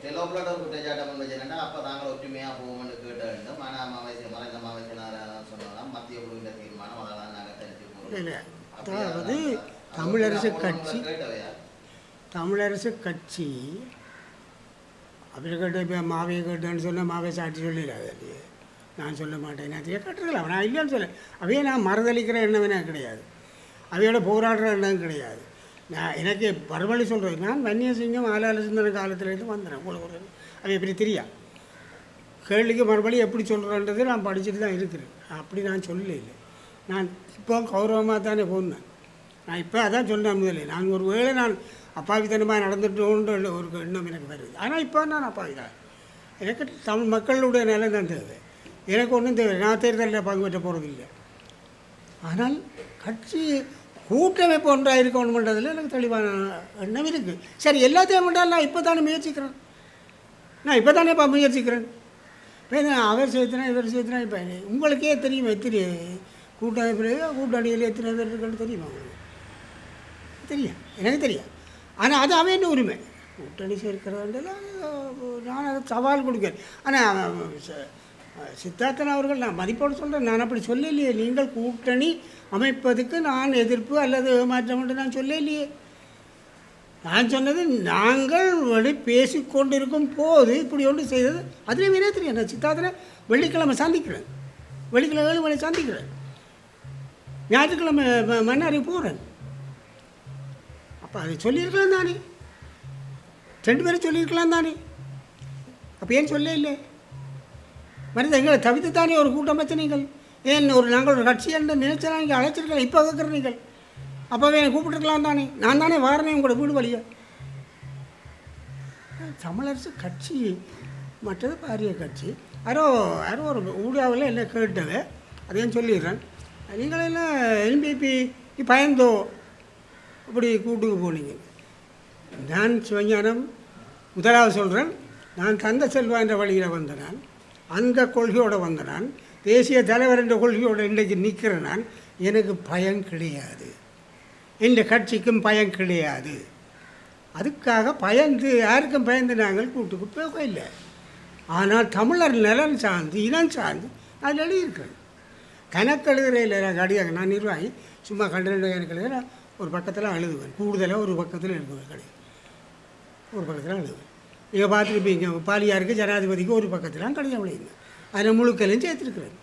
தெலோப்லோட ஒரு குற்றச்சாட்டம் வச்சுன்னா அப்போ தாங்கள் ஒற்றுமையாக போகும்னு கேட்ட வேண்டும். ஆனால் மறைந்த மாவட்டனார் சொன்னதான் மத்திய குழுவின் தீர்மானம் அதெல்லாம் நாங்கள் தெரிஞ்சு போகிறோம். அதாவது தமிழரசு கட்சி அப்படி கேட்டு இப்போ மாவையை கேட்டேன்னு சொன்னால் மாவை சாட்சி சொல்லிடாது இல்லையே. நான் சொல்ல மாட்டேன், நான் கேட்டுருக்கலாம், நான் இல்லைன்னு சொல்ல. அவையே நான் மறுதளிக்கிற எண்ணமே கிடையாது, அவையோட போராடுற எண்ணம் கிடையாது. நான் எனக்கு மறுபடி சொல்கிறேன், நான் வன்னியசிங்கம் ஆளாள சிந்தன காலத்துலேருந்து வந்துடுறேன். உங்களுக்கு அவை எப்படி தெரியா கேள்விக்கு மறுபடி எப்படி சொல்கிறேன்றது நான் படிச்சுட்டு தான் இருக்கிறேன். அப்படி நான் சொல்லலை. நான் இப்போ கௌரவமாக தானே போனேன். நான் இப்போ அதான் சொன்னேன் முதலே, நான் ஒரு வேளை நான் அப்பாவித்தனமாக நடந்துட்டோன்ற ஒரு எண்ணம் எனக்கு வருது. ஆனால் இப்போ நான் அப்பாவிதான். எனக்கு தமிழ் மக்களுடைய நிலை தான் தேவை, எனக்கு ஒன்றும் தேவை. நான் தேர்தலில் பங்கு பெற்ற போகிறதில்லை. ஆனால் கட்சி கூட்டமைப்பு ஒன்றாக இருக்கணுன்றதில் எனக்கு தெளிவான எண்ணம் இருக்குது. சரி, எல்லாத்தையும் பண்ணால் நான் இப்போ தானே முயற்சிக்கிறேன். இப்போ முயற்சிக்கிறேன். இப்போ அவர் சேர்த்துனா இவர் சேர்த்துனா இப்போ உங்களுக்கே தெரியும் எத்தனை கூட்டணியில் எத்தனை பேர் இருக்குன்னு தெரியுமா உங்களுக்கு? தெரியும், எனக்கு தெரியும். ஆனால் அது அவன் என்ன உரிமை கூட்டணி சேர்க்கிறதுன்றலாம் நான் அதை சவால் கொடுக்குறேன். ஆனால் சித்தார்த்தன் அவர்கள் நான் மதிப்போடு சொல்கிறேன், நான் அப்படி சொல்லலையே. நீங்கள் கூட்டணி அமைப்பதுக்கு நான் எதிர்ப்பு அல்லது ஏமாற்றம் என்று நான் சொல்லலையே. நான் சொன்னது நாங்கள் வழி பேசிக்கொண்டிருக்கும் போது இப்படி ஒன்று செய்தது. அதுலேயும் என்ன தெரியும், நான் சித்தார்த்தனை வெள்ளிக்கிழமை சந்திக்கிறேன், வெள்ளிக்கிழமை 7 மணி சந்திக்கிறேன், ஞாயிற்றுக்கிழமை மன்னாரி போகிறேன். அப்போ அதை சொல்லியிருக்கலாம் தானே, 2 பேரும் சொல்லியிருக்கலாம் தானே. அப்போ ஏன் சொல்ல இல்லை? மனித எங்களை தவித்து தானே ஒரு கூட்டம் வச்சு நீங்கள் ஏன் நாங்கள் ஒரு கட்சி என்று நினைச்சா நீங்கள் அழைச்சிருக்கலாம். இப்போ கேட்குற நீங்கள் அப்போவே என்னை கூப்பிட்டுருக்கலாம் தானே. நான் தானே வாரனே உங்களோட வீடு வழியா. தமிழரசு கட்சி மற்றது பாரிய கட்சி. யாரோ ஒரு ஊடாவில் எல்லாம் கேட்டவை அதையும் சொல்லிடுறேன். நீங்களெல்லாம் என்பிபி பயந்தோ அப்படி கூட்டுக்கு போனீங்க. நான் சிவஞானம் முதலாவது சொல்கிறேன், நான் தந்த செல்வா என்ற வழியில் வந்த நான், அந்த கொள்கையோடு வந்த நான், தேசிய தலைவர் என்ற கொள்கையோடு இன்றைக்கு நிற்கிறேன் நான். எனக்கு பயம் கிடையாது, எந்த கட்சிக்கும் பயம் கிடையாது. அதுக்காக பயந்து யாருக்கும் பயந்து நாங்கள் கூட்டுக்கு போக இல்லை. ஆனால் தமிழர் நலன் சார்ந்து இனம் சார்ந்து அதில் எழுதியிருக்கிறேன். கணக்கெழுதுறையில் கடியாக நான் நிர்வாகி சும்மா கண்டு கணக்கெழுத ஒரு பக்கத்தில் எழுதுவேன், கூடுதலாக ஒரு பக்கத்தில் எழுதுவேன், கடை ஒரு பக்கத்தில் எழுதுவேன். நீங்கள் பார்த்துருப்பீங்க, பாலியாருக்கு ஜனாதிபதிக்கு ஒரு பக்கத்தில் கடிதம் எழுதுங்க, அதில் முழுக்கலையும் சேர்த்துருக்குறேன்.